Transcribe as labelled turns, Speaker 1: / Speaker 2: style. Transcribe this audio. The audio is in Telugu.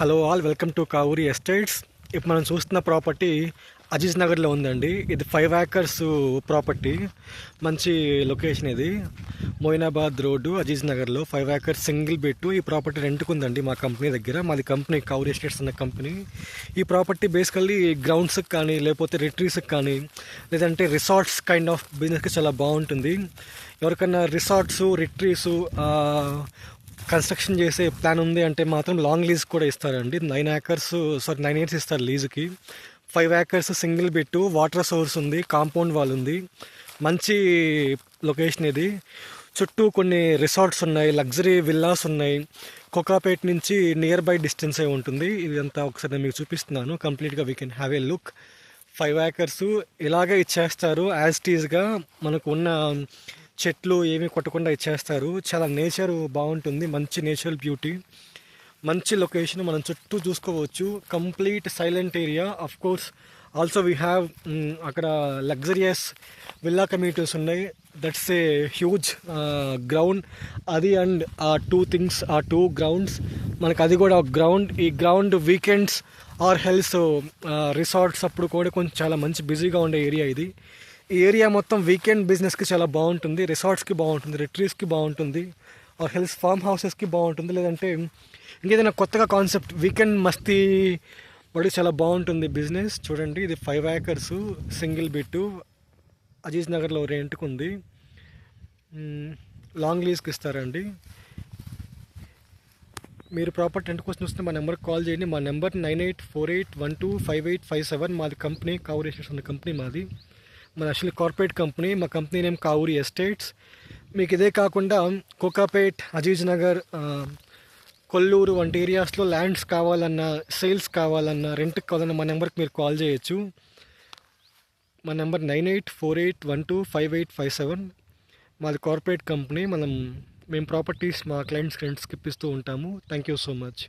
Speaker 1: Hello all, welcome to Kavuri estates. ఇప్పుడు మనం చూస్తున్న ప్రాపర్టీ అజీజ్ నగర్లో ఉందండి. ఇది 5 acres ప్రాపర్టీ. మంచి లొకేషన్ ఇది. మోయినాబాద్ రోడ్డు, అజీజ్ నగర్లో 5 acres సింగిల్ బెడ్. ఈ ప్రాపర్టీ రెంట్కు ఉందండి మా కంపెనీ దగ్గర. మాది కంపెనీ కావూరి ఎస్టేట్స్ అన్న కంపెనీ. ఈ ప్రాపర్టీ బేసికల్లీ గ్రౌండ్స్కి కానీ, లేకపోతే రిట్రీస్కి కానీ, లేదంటే రిసార్ట్స్ కైండ్ ఆఫ్ బిజినెస్కి చాలా బాగుంటుంది. ఎవరికైనా రిసార్ట్స్, రిట్రీస్ కన్స్ట్రక్షన్ చేసే ప్లాన్ ఉంది అంటే మాత్రం లాంగ్ లీజ్ కూడా ఇస్తారండి. 9 years ఇస్తారు లీజుకి. 5 acres single bit, water source ఉంది, కాంపౌండ్ వాల్ ఉంది. మంచి లొకేషన్ ఇది. చుట్టూ కొన్ని రిసార్ట్స్ ఉన్నాయి, లగ్జరీ విల్లాస్ ఉన్నాయి. కోకాపేట్ నుంచి నియర్ బై డిస్టెన్సే ఉంటుంది. ఇదంతా ఒకసారి నేను మీకు చూపిస్తున్నాను. కంప్లీట్గా we can have a look. 5 acres ఇలాగే ఇచ్చేస్తారు. యాజ్ టీజ్గా మనకు ఉన్న చెట్లు ఏమీ కొట్టకుండా ఇచ్చేస్తారు. చాలా నేచర్ బాగుంటుంది, మంచి నేచురల్ బ్యూటీ, మంచి లొకేషన్. మనం చుట్టూ చూసుకోవచ్చు. Complete silent area. Of course also we have అక్కడ లగ్జరియస్ విల్లా కమ్యూనిటీస్ ఉన్నాయి. That's a huge ground. అది అండ్ ఆ 2 గ్రౌండ్స్ మనకు, అది కూడా ఒక గ్రౌండ్. ఈ గ్రౌండ్ వీకెండ్స్ ఆర్ హెల్స్ రిసార్ట్స్ అప్పుడు కూడా కొంచెం చాలా మంచి బిజీగా ఉండే ఏరియా ఇది. ఈ ఏరియా మొత్తం వీకెండ్ బిజినెస్కి చాలా బాగుంటుంది, రిసార్ట్స్కి బాగుంటుంది, రిట్రీస్కి బాగుంటుంది, ఆర్ హెల్స్ ఫార్మ్ హౌసెస్కి బాగుంటుంది. లేదంటే ఇంకేదైనా కొత్తగా కాన్సెప్ట్ వీకెండ్ మస్తీ వాడికి చాలా బాగుంటుంది బిజినెస్. చూడండి, ఇది 5 acres సింగిల్ బిట్టు, అజీజ్ నగర్లో రెంట్కు ఉంది. లాంగ్ లీజ్కి ఇస్తారండి. మీరు ప్రాపర్టీ రెంట్ కోసం వస్తే మా నెంబర్కి కాల్ చేయండి. మా నెంబర్ 9848125857. మాది కంపెనీ కావూరి ఎస్టేట్స్ అనే కంపెనీ మాది. మన యాక్చువల్లీ కార్పొరేట్ కంపెనీ. మా కంపెనీ నేమ్ కావూరి ఎస్టేట్స్. మీకు ఇదే కాకుండా కోకాపేట్, అజీజ్ నగర్, కొల్లూరు వంటి ఏరియాస్లో ల్యాండ్స్ కావాలన్నా, సేల్స్ కావాలన్నా, రెంట్కి కావాలన్నా మా నెంబర్కి మీరు కాల్ చేయొచ్చు. మా నెంబర్ 9848125857. మాది కార్పొరేట్ కంపెనీ. మేము ప్రాపర్టీస్ మా క్లయింట్స్కి రెంట్స్కి ఇప్పిస్తూ ఉంటాము. Thank you so much.